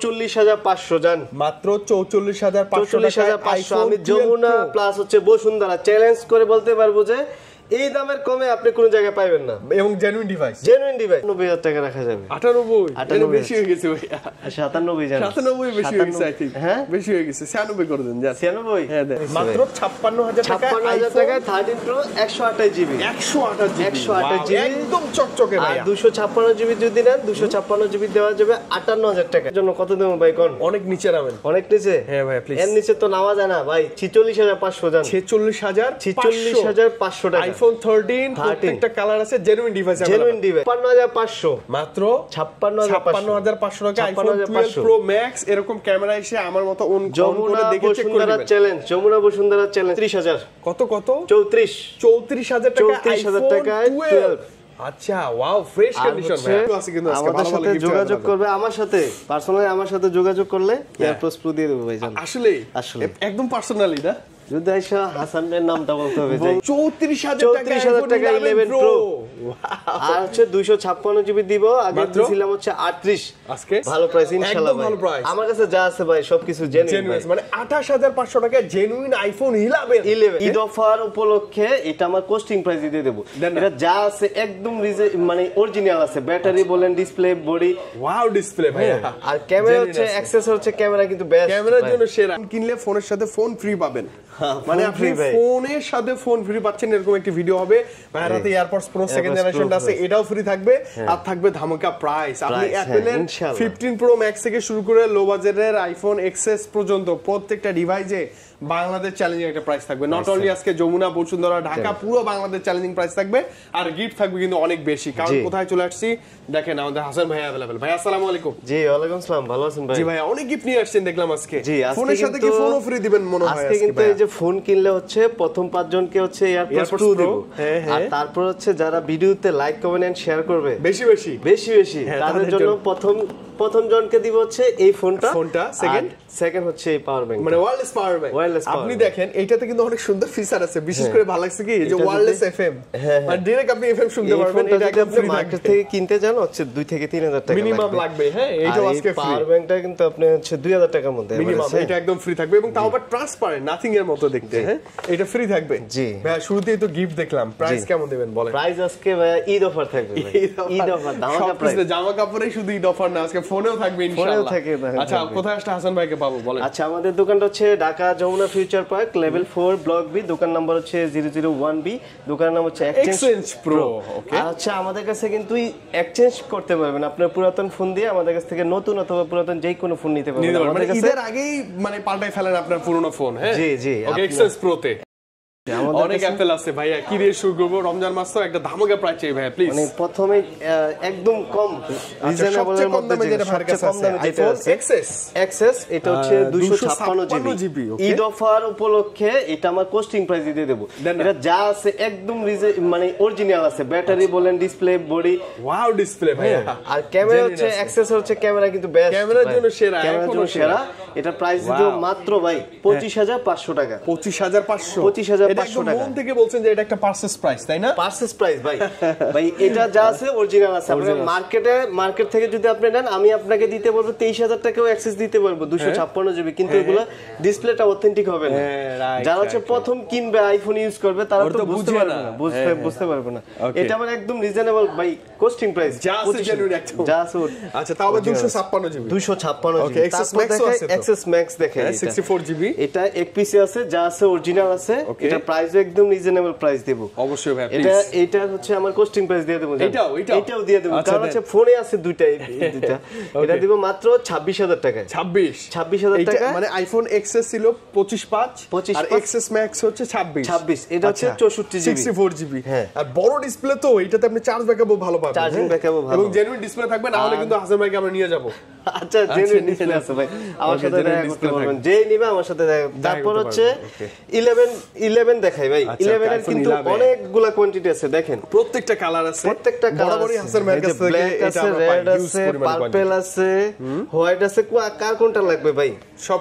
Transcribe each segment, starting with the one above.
44,500 জান মাত্র 44,500 আমি যমুনা প্লাস হচ্ছে বসুন্ধরা চ্যালেঞ্জ করে বলতে পারবো যে এই দামের কমে আপনি কোন জায়গায় পাবেন না এবং জেনুইন ডিভাইস 90,000 টাকা রাখা যাবে 98 বেশি হয়ে গেছে ভাই 97 জান 97 বেশি হয়ে গেছে আই থিং হ্যাঁ বেশি হয়ে গেছে 96 করে দেন জান 96 হ্যাঁ মাত্র 56,000 টাকায় 13 প্রো 128 জিবি 128 জিবি একদম চকচকে ভাই আর 256 জিবি যদি নেন 256 জিবি দেওয়া যাবে 58,000 টাকা এর জন্য কত দেব ভাই কোন অনেক নিচে নামেন অনেক নিচে হ্যাঁ ভাই প্লিজ এর নিচে তো নামা যায় না ভাই 46,500 জান 46,500 টাকা আইফোন 13 প্রত্যেকটা কালার আছে জেনুইন ডিভাইস 56,500 মাত্র 56,500 টাকা আইফোন 12 প্রো ম্যাক্স এরকম ক্যামেরা এসে আমার মতো অন করে দেখে চেক করে নেবেন চ্যালেঞ্জ যমুনা বসুন্ধরা চ্যালেঞ্জ 30,000 কত 34,000 টাকা 12 আচ্ছা ওয়াও ফ্রেশ কন্ডিশন ভাই আমাদের সাথে যোগাযোগ করবে আমার সাথে পার্সোনালি আমার সাথে যোগাযোগ করলে এয়ারপ্লস প্রো দিয়ে দেব ভাই জান আসলে একদম পার্সোনালি না যদি আইসা হাসানের নামটা বলতে হবে যে 34,000 টাকা 11 প্রো আর হচ্ছে 256 জিবি দিব আগে দিছিলাম হচ্ছে 38 আজকে ভালো প্রাইস ইনশাআল্লাহ ভাই আমার কাছে যা আছে ভাই সবকিছু জেনুইন মানে 28,500 টাকা জেনুইন আইফোন 11 ঈদ অফার উপলক্ষে এটা আমার কোস্টিং প্রাইস দিয়ে দেব এটা যা আছে একদম মানে অরিজিনাল আছে ব্যাটারি বলেন ডিসপ্লে বডি ওয়াও ডিসপ্লে ভাই আর ক্যামেরা হচ্ছে অ্যাক্সেসর হচ্ছে ক্যামেরা কিন্তু বেস্ট ক্যামেরার জন্য সেরা কিনলে ফোনের সাথে ফোন ফ্রি পাবেন মানে আপনি ফোনের সাথে ফোন ফ্রি পাচ্ছেন এরকম একটা ভিডিও হবে ভাইরাতে এয়ারপডস প্রো সেকেন্ড জেনারেশনটা আছে এটাও ফ্রি থাকবে আর থাকবে ধামাকা প্রাইস আপনি অ্যাপলের 15 প্রো ম্যাক্স থেকে শুরু করে লো বাজেটের আইফোন এক্সএস পর্যন্ত প্রত্যেকটা ডিভাইসে বাংলাদেশ চ্যালেঞ্জিং একটা প্রাইস থাকবে নট অনলি আজকে যমুনা বসুন্ধরা ঢাকা পুরো বাংলাদেশ চ্যালেঞ্জিং প্রাইস থাকবে আর গিফট থাকবে কিন্তু অনেক বেশি কারণ কোথায় চলে আসছি দেখেন আমাদের হাসান ভাই अवेलेबल ভাই আসসালামু আলাইকুম জি ওয়া আলাইকুম আসসালাম ভালো আছেন ভাই জি ভাই অনেক গিফট নিয়ে আসছেন দেখলাম আজকে জি ফোনের সাথে কি ফোনও ফ্রি দিবেন মনে হয় আজকে কিন্তু এই যে ফোন কিনলে হচ্ছে প্রথম 5 জনকে হচ্ছে এয়ারপডস প্রো দেব আর তারপর হচ্ছে যারা ভিডিওতে লাইক কমেন্ট এন্ড শেয়ার করবে বেশি তাদের জন্য প্রথম জনকে দিব হচ্ছে এই ফোনটা সেকেন্ড হচ্ছে এই পাওয়ার ব্যাংক মানে ওয়্যারলেস পাওয়ার ব্যাংক আপনি দেখেন এইটাতে কিন্তু অনেক সুন্দর ফিচার আছে বিশেষ করে ভালো লাগছে কি যে ওয়্যারলেস এফএম মানে ডাইরেক্ট আপনি এফএম শুনতে পারবেন এটা একদম ফ্রি মার্কেট থেকে কিনতে যান হচ্ছে 2 থেকে 3,000 টাকা মিনিমাম লাগবে হ্যাঁ এইটাও আজকে ফ্রি পাওয়ার ব্যাংকটা কিন্তু আপনি হচ্ছে 2,000 টাকার মধ্যে মিনিমাম এটা একদম ফ্রি থাকবে এবং তাও আবার ট্রান্সপারেন্ট নাথিং এর মতো দেখতে হ্যাঁ এটা ফ্রি থাকবে জি ভাই শুরুতেই তো গিফট দেখলাম প্রাইস কেমন দিবেন বলেন প্রাইস আজকে ভাই ঈদ অফার থাকবে ঈদ অফার ধামাকা প্রাইস জামা কাপড়েই শুধু ঈদ অফার না আজকে ফোনেও থাকবে ইনশাআল্লাহ আচ্ছা কোথায় আসলে হাসান ভাইকে পাবো বলেন আচ্ছা আমাদের দোকানটা হচ্ছে Dhaka Jamuna future park level 4 block B দোকান নাম্বার হচ্ছে 001 বি দোকানের নাম হচ্ছে এক্সচেঞ্জ প্রো ওকে আর হচ্ছে আমাদের কাছে কিন্তু এক্সচেঞ্জ করতে পারবেন আপনার পুরাতন ফোন দিয়ে আমাদের কাছ থেকে নতুন অথবা পুরাতন যে কোনো ফোন নিতে পারবেন আমাদের কাছে ঈদের আগেই মানে পাল্টাই ফেলেন আপনার পুরনো ফোন হ্যাঁ জি ওকে এক্সচেঞ্জ প্রোতে অনেক অ্যাপেল আছে ভাইয়া কি দিয়ে শুরু করব রমজান মাস তো একটা ধামাকা প্রাইস চাই ভাইয়া প্লিজ মানে প্রথমে একদম কম রিজনেবলের মধ্যে যেটা আইফোন এক্সএস এটা হচ্ছে 256 জিবি ঈদ অফার উপলক্ষে এটা আমার কোস্টিং প্রাইস দিয়ে দেব এটা যা আছে একদম মানে অরিজিনাল আছে ব্যাটারি বলেন ডিসপ্লে বডি ওয়াও ডিসপ্লে ভাইয়া আর ক্যামেরা হচ্ছে অ্যাক্সেসর হচ্ছে ক্যামেরা কিন্তু বেস্ট ক্যামেরার জন্য সেরা এটা প্রাইস দিও মাত্র ভাই 25,500 টাকা 25,500 একদম মন থেকে বলছেন যে এটা একটা পারচেজ প্রাইস তাই না পারচেজ প্রাইস ভাই এটা যা আছে অরিজিনাল আছে আপনার মার্কেট থেকে যদি আপনি নেন আমি আপনাকে দিতে বলবো 23,000 টাকাও অ্যাক্সেস দিতে পারবো 256 জিবি কিন্তু এগুলো ডিসপ্লেটা অথেন্টিক হবে না যারা হচ্ছে প্রথম কিনবে আইফোন ইউজ করবে তারা তো বুঝতে পারবে না বুঝতে পারবে না এটা আমার একদম রিজনেবল ভাই কোস্টিং প্রাইস যা আছে জেনুইন একদম যা আছে আচ্ছা তাও 256 জিবি 256 ওকে এক্সএস ম্যাক্স আছে এক্সএস ম্যাক্স দেখেন 64 জিবি এটা এক পিসে আছে যা আছে অরিজিনাল আছে এটা প্রাইস একদম রিজনেবল প্রাইস দেব অবশ্যই ভাই এটা হচ্ছে আমার কোস্টিং প্রাইস দিয়ে দেব এটাও দিয়ে দেব কারণ হচ্ছে ফোনে আছে দুইটা এটা দেব মাত্র 26,000 টাকায় 26,000 টাকা মানে আইফোন এক্সএস ছিল 25 আর এক্সএস ম্যাক্স হচ্ছে 26 এটা হচ্ছে 64 জিবি 64 জিবি আর বড় ডিসপ্লে তো এটাতে আপনি চার্জ ব্যাকআপও ভালো পাবেন চার্জিং ব্যাকআপও ভালো এবং জেনুইন ডিসপ্লে থাকবে না হলে কিন্তু হাসান ভাইকে আমরা নিয়ে যাব আচ্ছা জেনুইন ডিসপ্লে আছে ভাই আমার সাথে দেখা করতে পারবেন যেই নিবে আমার সাথে দেখা তারপর হচ্ছে 11 দেখাই ভাই 11 এর কিন্তু অনেকগুলা কোয়ান্টিটি আছে দেখেন প্রত্যেকটা কালার আছে বরাবরই হাসান ভাইয়ের কাছে থেকে এটা রেড আছে পার্পল আছে হোয়াইট আছে কার কোনটা লাগবে ভাই সব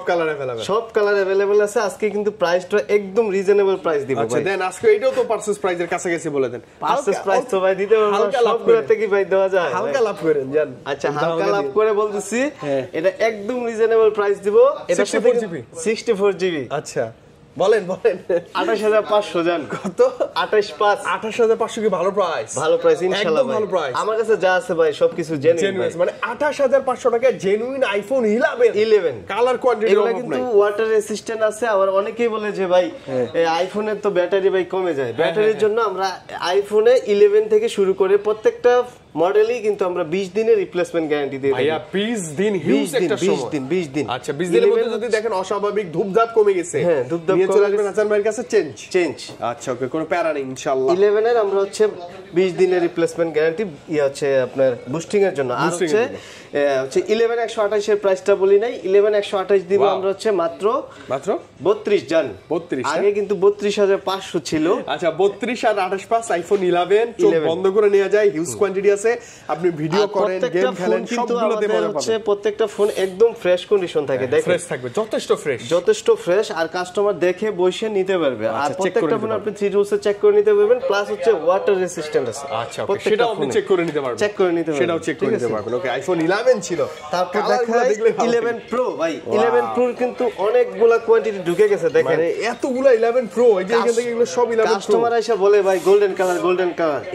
কালার अवेलेबल আছে আজকে কিন্তু প্রাইসটা একদম রিজনেবল প্রাইস দিব ভাই আচ্ছা দেন আজকে এটাও তো পারচেজ প্রাইজের কাছাকাছি বলে দেন পারচেজ প্রাইস তো ভাই দিতে পারবো পুরোটা কি ভাই দেওয়া যায়? হালকা লাভ করেন জান। আচ্ছা হালকা লাভ করে বলতেছি, এটা একদম রিজনেবল প্রাইস দিব। এটা 64 জিবি। আচ্ছা বলেন 28500 জান। কত? 28500 কি ভালো প্রাইস? ভালো প্রাইস ইনশাআল্লাহ ভাই। ভালো প্রাইস। আমার কাছে যা আছে ভাই সবকিছু জেনুইন, মানে 28500 টাকা জেনুইন আইফোন 11 কালার কোয়ান্টিটি এগুলা কিন্তু ওয়াটার রেসিস্ট্যান্ট আছে। আবার অনেকেই বলে যে ভাই এই আইফোনের তো ব্যাটারি ভাই কমে যায়, ব্যাটারির জন্য আমরা আইফোনে 11 থেকে শুরু করে প্রত্যেকটা মডেলই কিন্তু আমরা 20 দিনের রিপ্লেসমেন্ট গ্যারান্টি দিই ভাইয়া। 20 দিন হিউজ একটা সময়। 20 দিন। আচ্ছা 20 দিনের মধ্যে যদি দেখেন অস্বাভাবিক ধুপধাপ কমে গেছে, হ্যাঁ ধুপধাপ নিয়ে চলে আসবেন হাসান ভাইয়ের কাছে চেঞ্জ। আচ্ছা ওকে, কোনো প্যারা নেই ইনশাআল্লাহ। 11 এর আমরা হচ্ছে 20 দিনের রিপ্লেসমেন্ট গ্যারান্টি হচ্ছে আপনার বুস্টিং এর জন্য। আর হচ্ছে 11 128 এর প্রাইসটা বলি নাই, 11 128 দিব আমরা হচ্ছে মাত্র 32 জান। 32 আগে কিন্তু 32500 ছিল। আচ্ছা 32 আর 28 আইফোন 11 চোখ বন্ধ করে নেওয়া যায়, হিউজ কোয়ান্টিটি আছে। আপনি ভিডিও করেন, গেম খেলেন, সবগুলোতে মজা পাবেন। হচ্ছে প্রত্যেকটা ফোন একদম ফ্রেশ কন্ডিশন থাকে, দেখেন ফ্রেশ থাকবে, যথেষ্ট ফ্রেশ। আর কাস্টমার দেখে বসে নিতে পারবে। আর প্রত্যেকটা ফোন আপনি 3 রুলসে চেক করে নিতে পারবেন, প্লাস হচ্ছে ওয়াটার রেসিস্ট্যান্ট আছে। আচ্ছা সেটাও আপনি চেক করে নিতে পারবেন, সেটাও চেক করে নিতে পারবেন। ওকে আইফোন 11 ছিল, তারপর দেখাই 11 প্রো ভাই। 11 প্রোর কিন্তু অনেকগুলা কোয়ান্টিটি ঢুকে গেছে, দেখেন এতগুলা 11 প্রো। এই যে এখান থেকে এগুলো সব 11 প্রো। কাস্টমার এসে বলে ভাই গোল্ডেন কালার।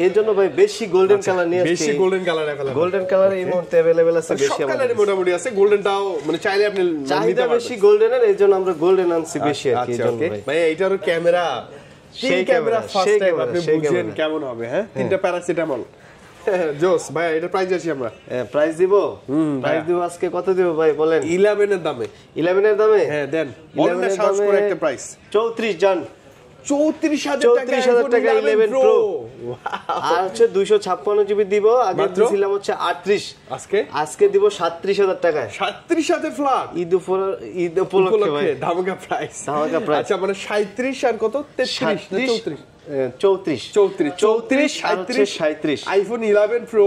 এর জন্য ভাই বেশি গোল্ডেন কালার নিয়ে আসছি। বেশি golden colour available, golden colour এই মুহূর্তে अवेलेबल আছে বেশি। সব কালারই মোটামুটি আছে, গোল্ডেনটাও মানে চাইলে আপনি চাহিদা বেশি গোল্ডেনের, এর জন্য আমরা গোল্ডেন আনছি বেশি আর কি। জন্য ভাই এইটার ক্যামেরা, সেই ক্যামেরা ফার্স্ট টাইম আপনি বুঝেন কেমন হবে। হ্যাঁ তিনটা প্যারাসিটামল জোস ভাই। এটা প্রাইস আসি আমরা, প্রাইস দিব আজকে কত দিব ভাই বলেন? 11 এর দামে। 11 এর দামে? হ্যাঁ দেন, বলেন না সাহস করে একটা প্রাইস। 34 জান। 34000 টাকা 11 প্রো। আর হচ্ছে 256 জিবি দিব। আগে দিছিলাম হচ্ছে 38, আজকে দিব 37000 টাকা। 37000 ফ্ল্যাট ঈদ উপলক্ষে ভাই ধামাকা প্রাইস। আচ্ছা মানে 37 আর কত 33 না 34 আইফোন 11 প্রো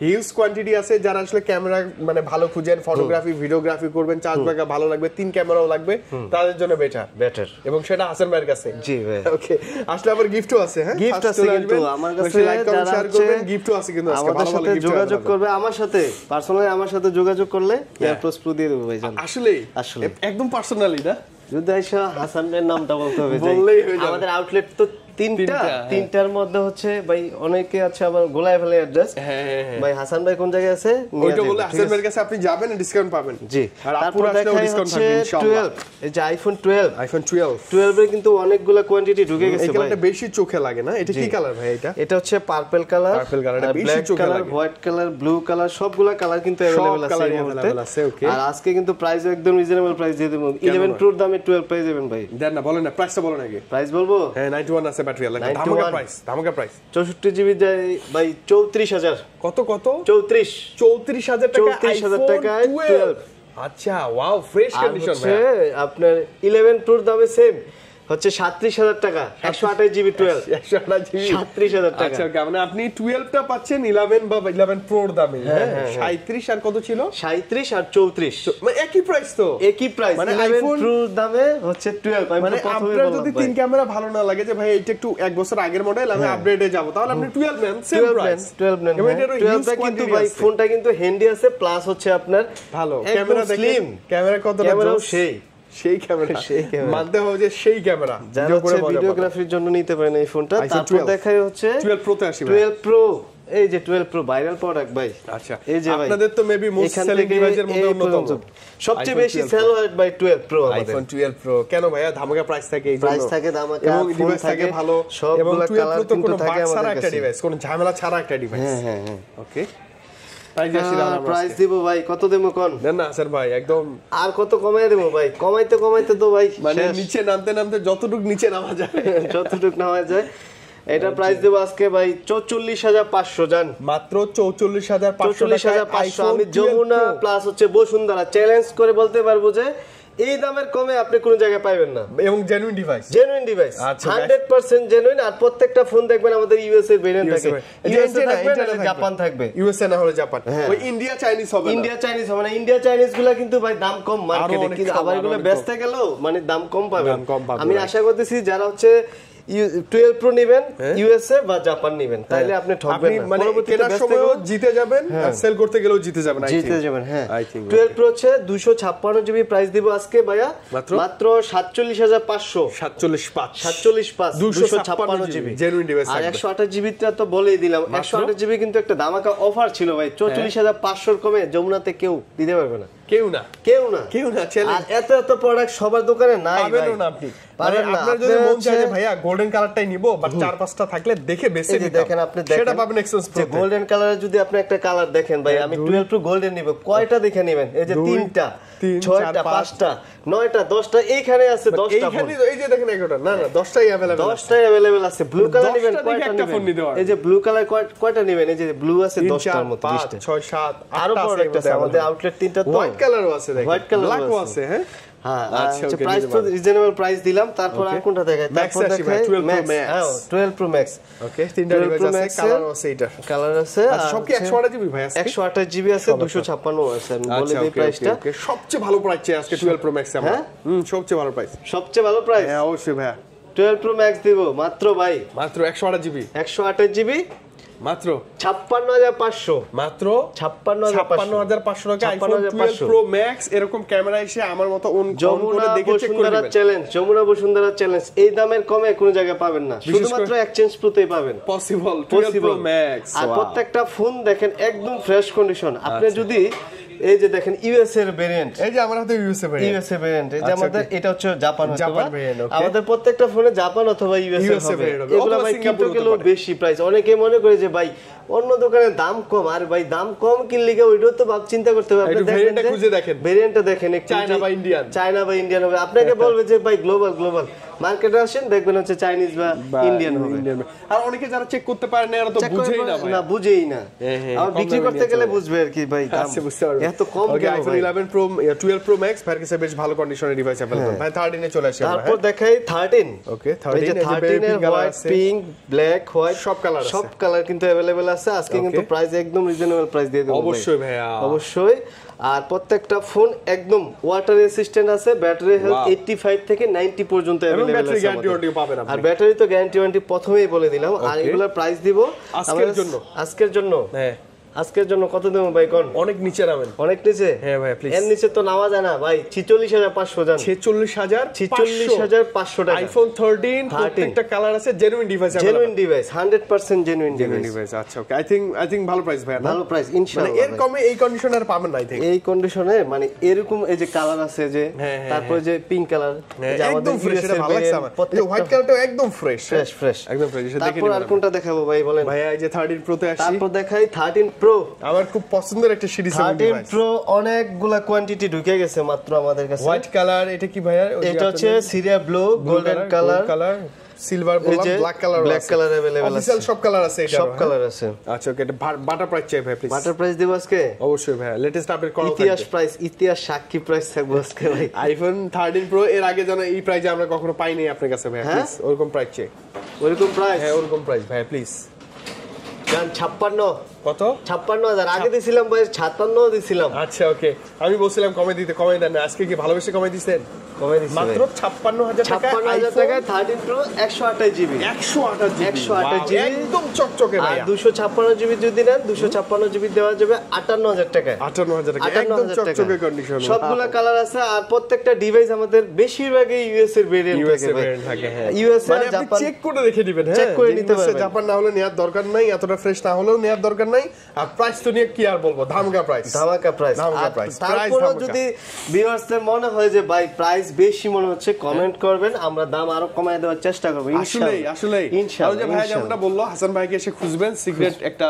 হিউজ কোয়ান্টিটি আছে। যারা আসলে ক্যামেরা মানে ভালো খুঁজেন, ফটোগ্রাফি ভিডিওগ্রাফি করবেন, চার্জ ব্যাকআপ ভালো লাগবে, 3 ক্যামেরাও লাগবে, তাদের জন্য বেটার। এবং সেটা হাসান ভাইয়ের কাছে। জি ভাই ওকে আসলে আবার গিফটও আছে। হ্যাঁ গিফট আছে কিন্তু আমার কাছে, লাইক কমেন্ট শেয়ার করবেন, গিফটও আছে কিন্তু আজকে ভালো ভালো গিফট যোগাযোগ করবে আমার সাথে, পার্সোনালি আমার সাথে যোগাযোগ করলে এয়ারপ্রস প্রো দিয়ে দেব ভাই জান। আসলে একদম পার্সোনালি না, যদি আইসা হাসান ভাইয়ের নামটা বলতে হবে। বললেই হয়ে যাবে। আমাদের আউটলেট তো তিনটার মধ্যে হচ্ছে ভাই অনেকে আছে আবার গোলায় ফেলে অ্যাড্রেস। ভাই হাসান ভাই কোন জায়গায় আছে ওইটা বলে হাসান ভাইয়ের কাছে আপনি যাবেন, ডিসকাউন্ট পাবেন। জি আর আপুরা আসলেও ডিসকাউন্ট পাবেন ইনশাআল্লাহ। 12 এই যে আইফোন 12 এর কিন্তু অনেকগুলা কোয়ান্টিটি ঢুকে গেছে ভাই। এটা বেশি চোখে লাগে না। এটা কি কালার ভাই? এটা হচ্ছে পার্পল কালার, এটা বেশি চোখে লাগে। হোয়াইট কালার, ব্লু কালার, সবগুলা কালার কিন্তু अवेलेबल আছে। ওকে আর আজকে কিন্তু প্রাইস একদম রিজনেবল প্রাইস দিয়ে দেব। 11 প্রোর দামে 12 পেয়ে যাবেন ভাই। দেন না, বলেন না প্রাইসটা বলেন আগে। প্রাইস বলবো? হ্যাঁ 91 আছে ব্যাটারি লাগবে। ধামাকা প্রাইস 64 জিবি ভাই 34000। কত 34000 টাকা 34000 টাকায় 12। আচ্ছা ওয়াও, ফ্রেশ কন্ডিশন ভাই। আপনার 11 প্রোর দামে সেম হচ্ছে 37000 টাকা, 128 জিবি 12, 128 জিবি 37000 টাকা। আচ্ছা মানে আপনি 12টা পাচ্ছেন 11 বা 11 প্রোর দামে। হ্যাঁ 37 আর কত ছিল? 37 আর 34 মানে একই প্রাইস তো, একই প্রাইস। মানে আইফোন প্রোর দামে হচ্ছে 12। মানে আপনার যদি 3 ক্যামেরা ভালো না লাগে যে ভাই এটা একটু 1 বছর আগের মডেল, আমি আপডেটে যাব, তাহলে আপনি 12 নেন, সেম প্রাইস 12 নেন। 12টা কিন্তু ভাই ফোনটা কিন্তু হ্যান্ডি আছে, প্লাস হচ্ছে আপনার ভালো ক্যামেরা দেখেন। ক্যামেরা কত ক্যামেরাও সেই ক্যামেরা মানতে হবে যে সেই ক্যামেরা ভিডিওগ্রাফির জন্য নিতে পারেন এই ফোনটা। তারপর দেখাই হচ্ছে 12 প্রো তে আসি। 12 প্রো এই যে 12 প্রো ভাইরাল প্রোডাক্ট ভাই। আচ্ছা এই যে ভাই আপনাদের তো মেবি মোস্ট সেলিং ডিভাইসের মধ্যে অন্যতম, সবচেয়ে বেশি সেল হয় ভাই 12 প্রো। আইফোন 12 প্রো কেন ভাইয়া? ধামাকা প্রাইস থাকে, এই জন্য প্রাইস থাকে ধামাকা, এবং ডিভাইস থাকে ভালো, এবং 12 প্রো তো কোনো বাগ ছাড়া একটা ডিভাইস, কোনো ঝামেলা ছাড়া একটা ডিভাইস। হ্যাঁ ওকে প্রাইস দিব ভাই, কত দেবো কোন? দেন না স্যার ভাই, একদম আর কত কমাই দেবো ভাই? কমাইতে তো ভাই মানে নিচে নামতে যতটুকু নিচে নামা যায় যতটুকু নামা যায়। এটা প্রাইস দেব আজকে ভাই 44500 জান। মাত্র 44500। আমি যমুনা প্লাস হচ্ছে বসুন্ধরা চ্যালেঞ্জ করে বলতে পারবো যে এই দামের কমে আপনি কোন জায়গায় পাবেন না। এবং জেনুইন ডিভাইস 100% জেনুইন। আর প্রত্যেকটা ফোন দেখবেন আমাদের ইউএস এর ভেরিয়েন্ট থাকে, ইউএসএ থাকবে না জাপান থাকবে, ইউএসএ না হলে জাপান, ওই ইন্ডিয়া চাইনিজ হবে না। ইন্ডিয়া চাইনিজ গুলা কিন্তু ভাই দাম কম মার্কেটে, কিন্তু আবার এগুলো বেচতে গেলেও মানে দাম কম পাবেন। আমি আশা করতেছি যারা হচ্ছে 12 প্রো নেবেন ইউএসএ বা জাপান নেবেন তাহলে আপনি ঠকবেন না মানে কেনার সময়ও জিতে যাবেন আর সেল করতে গেলেও জিতে যাবেন জিতে যাবেন হ্যাঁ 12 প্রো হচ্ছে 256 জিবি প্রাইস দিব আজকে ভাইয়া মাত্র 47500 475 256 জিবি জেনুইন ডিভাইস আর 128 জিবিটা তো বলেই দিলাম 128 জিবি কিন্তু একটা ধামাকা অফার ছিল ভাই 44500 এর কমে যমুনাতে কেউ দিতে পারবে না কেউ না আর এত প্রোডাক্ট সবার দোকানে নাই পাবেন না আপনি মানে আপনার যদি মন চায় যে ভাইয়া গোল্ডেন কালারটাই নিব বাট 4-5টা থাকলে দেখে বেশি দেখেন আপনি দেখেন সেটা পাবেন এক্সচেঞ্জ প্রো গোল্ডেন কালারে যদি আপনি একটা কালার দেখেন ভাই আমি 12 প্রো গোল্ডেন নিব কয়টা দেখে নেবেন এই যে 3টা 6টা 5টা 9টা 10টা এইখানে আছে 10টা এইখানে এই যে দেখেন একটা না 10টাই अवेलेबल আছে ব্লু কালার নেবেন কয়টা নেবেন এই যে ব্লু কালার কয়টা নেবেন এই যে ব্লু আছে 10টার মতো 20টা 6 7 আরো প্রোডাক্ট আছে আমাদের আউটলেট তিনটা তো হোয়াইট কালারও আছে দেখেন হোয়াইট কালার ব্ল্যাকও আছে হ্যাঁ আচ্ছা প্রাইস তো রিজনেবল প্রাইস দিলাম তারপর আর কোনটা দেখাই তারপর দেখাই 12 প্রো ম্যাক্স ওকে তিনটা ডিভাইস আছে কালার আছে এটা কালার আছে আর সব কি 128 জিবি ভাই আছে 128 জিবি আছে 256 আছে আমি বলে দেই প্রাইসটা সবচেয়ে ভালো প্রাইস চাই আজকে 12 প্রো ম্যাক্স আমরা সবচেয়ে ভালো প্রাইস হ্যাঁ অবশ্যই ভাই 12 প্রো ম্যাক্স দিব মাত্র ভাই মাত্র 128 জিবি 128 জিবি মাত্র 56500 মাত্র 56500 টাকা আইফোন 12 প্রো ম্যাক্স এরকম ক্যামেরা এসে আমার মতো অন করে দেখে চেক করে নেবেন যমুনা বসুন্ধরা চ্যালেঞ্জ এই দামের কমে কোনো জায়গায় পাবেন না শুধুমাত্র এক্সচেঞ্জ প্রোতেই পাবেন পসিবল 12 প্রো ম্যাক্স আর প্রত্যেকটা ফোন দেখেন একদম ফ্রেশ কন্ডিশন আপনি যদি এই যে দেখেন ইউএসএ এর ভেরিয়েন্ট এই যে আমার হাতে ইউএসএ ভেরিয়েন্ট এই যে আমাদের এটা হচ্ছে জাপান ভেরিয়েন্ট আমাদের প্রত্যেকটা ফোনে জাপান অথবা ইউএসএ হবে এগুলা ভাই কিনতে গেলেও বেশি প্রাইস অনেকে মনে করে যে ভাই অন্য দোকানে দাম কম আর ভাই দাম কম কিনলে ওইটাও তো ভাব চিন্তা করতে হবে আপনি দেখেন ভেরিয়েন্টটা দেখেন চায়না বা ইন্ডিয়ান হবে আপনাকে বলবে যে ভাই গ্লোবাল মার্কেটে আসেন দেখবেন হচ্ছে চাইনিজ বা ইন্ডিয়ান হবে আর অনেকে যারা চেক করতে পারে না এরা তো বুঝেই না আর বিক্রি করতে গেলে বুঝবে আর কি ভাই দাম এত কম কেন আইফোন 11 প্রো 12 প্রো ম্যাক্স ভাই কাছে বেশ ভালো কন্ডিশনের ডিভাইস अवेलेबल ভাই 13 এ চলে আসে তারপর দেখাই 13 ওকে 13 এর হোয়াইট পিঙ্ক ব্ল্যাক হোয়াইট সব কালার কিন্তু अवेलेबल আছে আজকে কিন্তু প্রাইস একদম রিজনেবল প্রাইস দিয়ে দেব অবশ্যই ভাইয়া অবশ্যই আর প্রত্যেকটা ফোন একদম ওয়াটার রেসিস্ট্যান্ট আছে ব্যাটারি হেলথ 85 থেকে 90 পর্যন্ত अवेलेबल আছে ব্যাটারি গ্যারান্টি ওয়ারেন্টি পাবেন আপনি আর ব্যাটারি তো গ্যারান্টি ওয়ারেন্টি প্রথমেই বলে দিলাম আর এগুলোর প্রাইস দিব আজকের জন্য কত দেব ভাই কোন অনেক নিচে নামেন অনেক নিচে হ্যাঁ ভাই প্লিজ এর নিচে তো নামা যায় না ভাই 46500 জান 46500 টাকা আইফোন 13 প্রত্যেকটা কালার আছে জেনুইন ডিভাইস 100% জেনুইন ডিভাইস আচ্ছা ওকে আই থিং ভালো প্রাইস ভাই ভালো প্রাইস ইনশাআল্লাহ মানে এর কমে এই কন্ডিশনে আর পাবেন না আই থিং এই কন্ডিশনে মানে এরকম এই যে কালার আছে যে তারপর যে পিঙ্ক কালার যে আমাদের ফ্রেশ এটা ভালো লাগছে আমার এই হোয়াইট কালারটাও একদম ফ্রেশ একদম ফ্রেশ দেখেন আর কোনটা দেখাবো ভাই বলেন ভাই এই যে 13 প্রো তে আসি তারপর দেখাই 13 প্রো আমার খুব পছন্দের একটা সিরিজ 13 প্রো অনেকগুলা কোয়ান্টিটি ঢুকে গেছে মাত্র আমাদের কাছে হোয়াইট কালার এটা কি ভাইয়া এটা হচ্ছে Syria blue golden colour silver বললাম ব্ল্যাক কালার अवेलेबल আছে অফিশিয়াল সব কালার আছে এটা সব কালার আছে আচ্ছা ওকে এটা বাটার প্রাইস চাই ভাই প্লিজ বাটার প্রাইস দেব আজকে অবশ্যই ভাই লেটেস্ট আপডেট করা ইতিহাস সাক্ষী প্রাইস থাকবে আজকে ভাই আইফোন 13 প্রো এর আগে জানা এই প্রাইসে আমরা কখনো পাইনি আপনার কাছে ভাই প্লিজ ওরকম প্রাইস চাই ওরকম প্রাইস ভাই প্লিজ জান 56 কত 56000 আগে দিছিলাম ভাই 57 দিছিলাম আচ্ছা ওকে আমি বলছিলাম কমে দেন না আজকে কি ভালোবেসে কমে দিবেন মাত্র 56000 টাকা 56000 টাকা 13 প্রো 128 জিবি 128 জিবি একদম চকচকে ভাই আর 256 জিবি যদি নেন 256 জিবি দেওয়া যাবে 58000 টাকা 58000 টাকা একদম চকচকে কন্ডিশন সবগুলা কালার আছে আর প্রত্যেকটা ডিভাইস আমাদের বেশিরভাগই ইউএস এর ভেরিয়েন্ট থাকে হ্যাঁ ইউএস মানে আপনি চেক করে দেখে দিবেন হ্যাঁ চেক করে নিতে পারবেন জাপান না হলে নেয়ার দরকার নাই এতটা ফ্রেশ না হলেও নেয়ার দরকার নাই আর প্রাইস তো নিয়ে কি আর বলবো ধামাকা প্রাইস তারপরে যদি ভিউয়ার্সদের মনে হয় যে ভাই প্রাইস বেশি মনে হচ্ছে কমেন্ট করবেন আমরা দাম আরো কমায় দেওয়ার চেষ্টা করব আসলে ইনশাআল্লাহ ভাই যেমনটা বললো হাসান ভাইকে এসে খুঁজবেন সিক্রেট একটা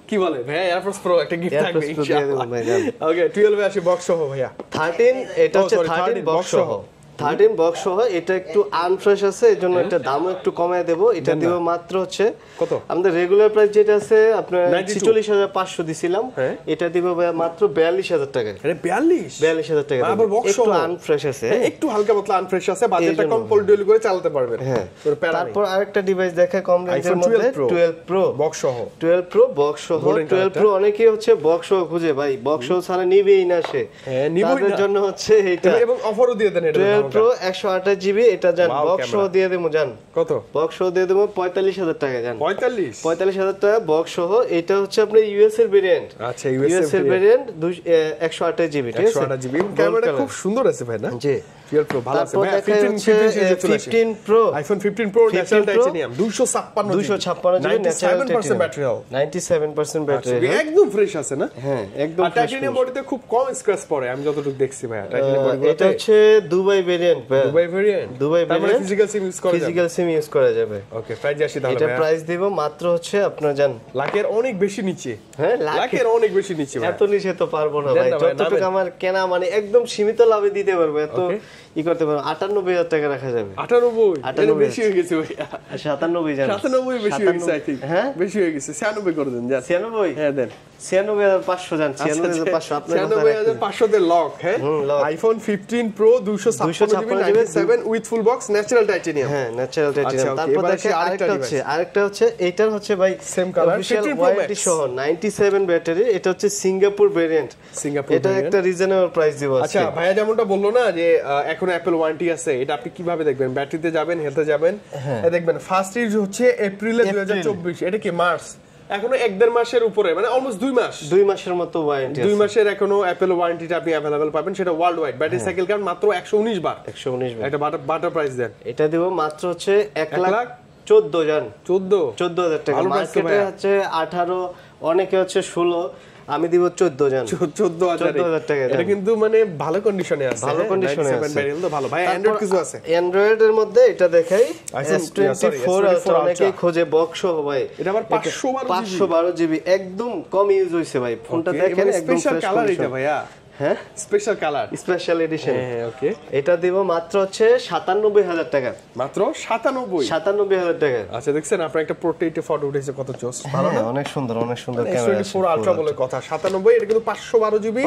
কি বলে ভাই এয়ারফোর্স প্রো একটা গিফট থাকবে ইনশাআল্লাহ ওকে 12 এ আসি বক্স সহ ভাইয়া 13 এটা হচ্ছে 13 বক্স সহ 13 বক্স সহ এটা একটু আনফ্রেশ আছে এজন্য এটা দামও একটু কমায় দেব এটা দিব মাত্র হচ্ছে কত আমাদের রেগুলার প্রাইস যেটা আছে আপনার 46500 দিছিলাম এটা দিব মাত্র 42000 টাকা আরে 42000 টাকা আবার বক্স একটু আনফ্রেশ আছে একটু হালকা পাতলা আনফ্রেশ আছে বাজেটটা কম পোর্টেবল করে চালাতে পারবেন হ্যাঁ তারপর আরেকটা ডিভাইস দেখা কম রেঞ্জের মধ্যে 12 প্রো বক্স সহ 12 প্রো বক্স সহ 12 প্রো অনেকেই হচ্ছে বক্স সহ খুঁজে ভাই বক্স সহ ছাড়া নিবেই না সে তাদের জন্য হচ্ছে এটা এবং অফারও দিয়ে দেন এটা প্রো 128 জিবি, এটা জান বক্স সহ দিয়ে দেবো জান। কত? বক্স সহ দিয়ে দেবো 45,000 টাকা জান। 45,000 টাকা বক্স সহ। এটা হচ্ছে আপনার ইউএস এর ভেরিয়েন্ট। আচ্ছা, ইউএস এর ভেরিয়েন্ট 128 জিবি, ঠিক আছে? 128 জিবি ক্যামেরাটা খুব সুন্দর আছে ভাই না? জি 12 প্রো ভালো আছে ভাই। 15 pro, iPhone 15 pro natural titanium 256 GB, 97% battery health, 97% battery, একদম ফ্রেশ আছে না? হ্যাঁ একদম। আর টাইটেনিয়াম বডিতে খুব কম স্ক্র্যাচ পড়ে আমি যতটুকু দেখছি ভাই টাইটেনিয়াম বডিতে। এটা হচ্ছে দুবাই ভেরিয়েন্ট, দুবাই ভেরিয়েন্ট, তারপরে ফিজিক্যাল সিম ইউজ করা যাবে, ফিজিক্যাল সিম ইউজ করা যাবে। ওকে, প্রাইস আসি তাহলে এটা ভাই। প্রাইস দেব মাত্র হচ্ছে আপনার জান লাখের অনেক বেশি নিচে। হ্যাঁ, লাখের অনেক বেশি নিচে ভাই। এত নিচে তো পারবো না ভাই, যতটুকু আমার কেনা মানে একদম সীমিত লাভে দিতে পারবো, এত ই করতে পারবো। 98,000 টাকা রাখা যাবে। 98 বেশি হয়ে গেছে ভাই। 97 জান, 97 বেশি হয়ে গেছে আই থিং। হ্যাঁ বেশি হয়ে গেছে, 96 করে দেন জান। 96? হ্যাঁ দেন। 96,500 জান, 96,500 আপনার 96,500 তে লক। হ্যাঁ, iPhone 15 pro 256 GB 97 with full box natural titanium. হ্যাঁ, ন্যাচারাল টাইটেনিয়াম। তারপর দেখেন আরেকটা হচ্ছে এটার হচ্ছে ভাই সেম কালার, অফিশিয়াল ওয়ারেন্টি সহ 97 ব্যাটারি। এটা হচ্ছে সিঙ্গাপুর ভ্যারিয়েন্ট। এটা একটা রিজনেবল প্রাইস দিব। আচ্ছা, ভাইয়া যেমনটা বললো না যে এখন অ্যাপল ওয়ারেন্টি আছে, এটা আপনি কিভাবে দেখবেন? ব্যাটারিতে যাবেন, হেলথে যাবেন, দেখবেন ফার্স্ট ইউজ হচ্ছে এপ্রিলে 2024। এটা কি মার্চ? এখনো 1.5 মাসের উপরে, মানে অলমোস্ট 2 মাসের মতো ওয়ারেন্টি। 2 মাসের এখনো অ্যাপল ওয়ারেন্টিটা আপনি अवेलेबल পাবেন, সেটা world wide. Battery cycle count মাত্র 119 বার। 119 বার। এটা বাটার প্রাইস দেন। এটা দেব মাত্র হচ্ছে 1,14,000 জান। 14,000 টাকা। মার্কেটে হচ্ছে 18, অনেকে হচ্ছে 16, আমি দিব 14 জান। 14,000 টাকা। এটা কিন্তু মানে ভালো কন্ডিশনে আছে, ভালো কন্ডিশনে আছে, ভ্যারিয়েন্ট তো ভালো। ভাই অ্যান্ড্রয়েড কিছু আছে? অ্যান্ড্রয়েড এর মধ্যে এটা দেখাই S24 আলট্রা, অনেকে খোঁজে বক্স সহ ভাই। এটা আবার 512 জিবি, একদম কম ইউজ হইছে ভাই। ফোনটা দেখেন একদম স্পেশাল কালার এটা ভাইয়া। হ্যাঁ, স্পেশাল কালার, স্পেশাল এডিশন। হ্যাঁ, ওকে। এটা দিব মাত্র হচ্ছে 97,000 টাকা। মাত্র 97,000 টাকা। আচ্ছা, দেখছেন আপনার একটা প্রোটেক্টিভ ফটো উঠেছে, কত জোস, ভালো না? অনেক সুন্দর, অনেক সুন্দর ক্যামেরা। S24 আলট্রা বলে কথা। 97, এটা কিন্তু 512 জিবি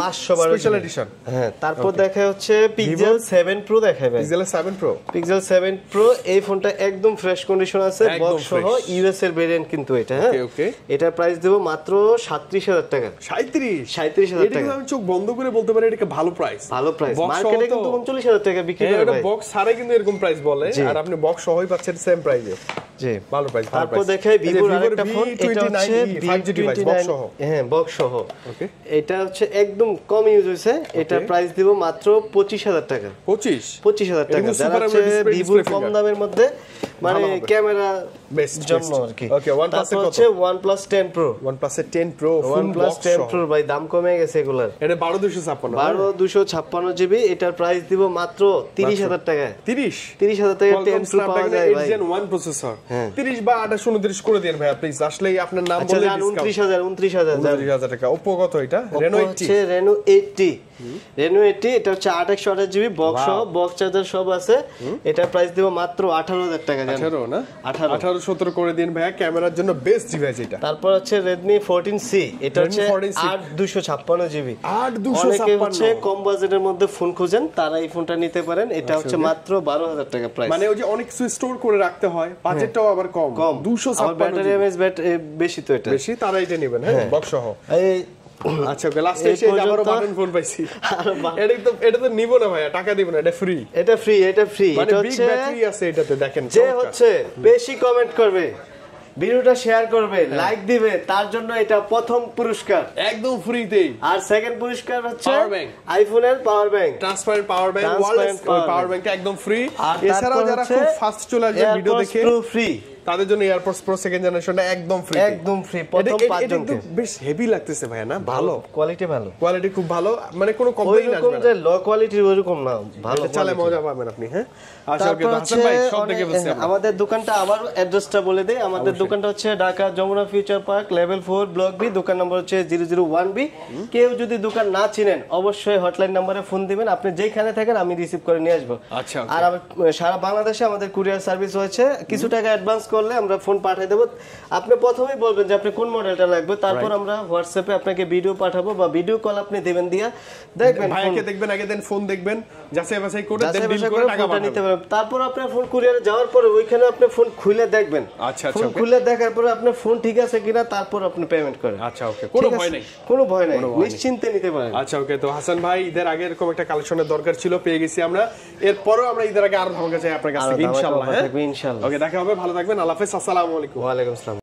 স্পেশাল এডিশন। হ্যাঁ, তারপর দেখা হচ্ছে Pixel 7 Pro দেখাবে। Pixel 7 Pro, Pixel 7 Pro এই ফোনটা একদম ফ্রেশ কন্ডিশন আছে, বক্স সহ, ইউএস এর ভেরিয়েন্ট কিন্তু এটা। হ্যাঁ, ওকে। এটা প্রাইস দেব মাত্র 37,000 টাকা। 37,000 টাকা। এটা আমি চোখ বন্ধ করে বলতে পারি এটা ভালো প্রাইস। মার্কেটে কিন্তু 39,000 টাকা বিক্রি করে ভাই। এটা বক্স ছাড়া কিন্তু এরকম প্রাইস বলে, আর আপনি বক্স সহই পাচ্ছেন সেম প্রাইসে। জি, ভালো প্রাইস। তারপর দেখাই Vivo আরেকটা ফোন, এটা হচ্ছে 5G ডিভাইস, বক্স সহ। হ্যাঁ, বক্স সহ। ওকে, এটা হচ্ছে একদম কম ইউজ হইছে। এটা প্রাইস দিব মাত্র 25,000 টাকা। 25,000 টাকা। যারা হচ্ছে Vivo কম দামের মধ্যে মানে ক্যামেরা বেস্ট জন্য আর কি। ওকে, OnePlus এর কত? হচ্ছে OnePlus 10 Pro। OnePlus 10 Pro OnePlus 10 Pro ভাই দাম কমে গেছে এগুলার। এটা 12,256 12,256 জিবি। এটার প্রাইস দিব মাত্র 30,000 টাকা। 30,000 টাকা 10 Pro পাওয়া যায় ভাই। Gen 1 processor. 30 বা 28, 29 করে দেন ভাই প্লিজ। আসলেই আপনার নাম বলে ডিসকাউন্ট। 29,000 টাকা। Oppo কত এটা? Reno 80। Reno 80। Reno 80 এটা হচ্ছে 8/128 জিবি, বক্স সহ, বক্স চার্জার সব আছে। এটা প্রাইস দিব মাত্র 18,000 টাকা জানেন। 18 না? 18-17 করে দিন ভাই, ক্যামেরার জন্য বেস্ট ডিভাইস এটা। তারপর হচ্ছে Redmi 14C। এটা হচ্ছে 8/256 জিবি। 8/256 অনেকে হচ্ছে কম বাজেটের মধ্যে ফোন খুঁজেন, তারা এই ফোনটা নিতে পারেন। এটা হচ্ছে মাত্র 12,000 টাকা প্রাইস। মানে ওই যে অনেক স্টোর করে রাখতে হয়, বাজেটটাও আবার কম। 256 ব্যাটারি এমএএইচ বেশি, তো এটা বেশি, তারা এটা নেবেন। হ্যাঁ, বক্স সহ। আচ্ছা, ওকে, লাস্টে এসে আবারো বাটন ফোন পাইছি। এটা তো নিব না ভাইয়া, টাকা দিব না, এটা ফ্রি। এটা ফ্রি। মানে বিগ ব্যাটারি আছে এটাতে, দেখেন। যে হচ্ছে বেশি কমেন্ট করবে, ভিডিওটা শেয়ার করবে, লাইক দিবে, তার জন্য এটা প্রথম পুরস্কার একদম ফ্রিতেই। আর সেকেন্ড পুরস্কার হচ্ছে আইফোনের power bank, transparent power bank, wireless পাওয়ার ব্যাংকটা একদম ফ্রি। এছাড়াও যারা খুব ফাস্ট চলে আসবে ভিডিও দেখে, ফ্রি তাদের জন্য এয়ারপডস প্রো সেকেন্ড জেনারেশনটা একদম ফ্রি প্রথম 5 জনকে। বেশ হেভি লাগতেছে ভাইয়া না? ভালো কোয়ালিটি খুব ভালো, মানে কোনো কমপ্লেইন আসবে না। ওইরকম যে লো কোয়ালিটির ওইরকম না, ভালো চালে মজা পাবেন আপনি। হ্যাঁ, আচ্ছা, ওকে হাসান ভাই, সব দেখে বসে আমাদের দোকানটা আবার অ্যাড্রেসটা বলে দেই। আমাদের দোকানটা হচ্ছে Dhaka Jamuna future park, level 4, block B. দোকান নম্বর হচ্ছে 001B। কেউ যদি দোকান না চিনেন, অবশ্যই হটলাইন নম্বরে ফোন দিবেন। আপনি যেখানে থাকেন আমি রিসিভ করে নিয়ে আসবো। আর সারা বাংলাদেশে আমাদের কুরিয়ার সার্ভিস হয়েছে। কিছু টাকা অ্যাডভান্স করলে আমরা ফোন পাঠিয়ে দেব। আপনি প্রথমেই বলবেন যে আপনি কোন মডেলটা লাগবে, তারপর আমরা হোয়াটসঅ্যাপে আপনাকে ভিডিও পাঠাবো বা ভিডিও কল আপনি দিবেন, দিয়া দেখবেন, ভাইকে দেখবেন, আগে দেন ফোন দেখবেন, যাচাই বাছাই করে দেন ডিল করে টাকা ফোনটা নিতে পারবেন। তারপর আপনার ফোন কুরিয়ারে যাওয়ার পরে ওইখানে আপনি ফোন খুলে দেখবেন, আচ্ছা ফোন খুলে দেখার পরে আপনার ফোন ঠিক আছে কিনা তারপর আপনি পেমেন্ট করেন। আচ্ছা ওকে, কোনো ভয় নাই, কোনো ভয় নাই, নিশ্চিন্তে নিতে পারেন। আচ্ছা ওকে। তো হাসান ভাই, ঈদের আগে এরকম একটা কালেকশনের দরকার ছিল, পেয়ে গেছি আমরা। এরপরেও আমরা ঈদের আগে আরো ধামাকা চাই আপনার কাছ থেকে ইনশাআল্লাহ। ইনশাআল্লাহ। ওকে, দেখা হবে, ভালো থাকবেন, আল্লাহ হাফেজ, আসসালামু আলাইকুম। ওয়া আলাইকুম আসসালাম।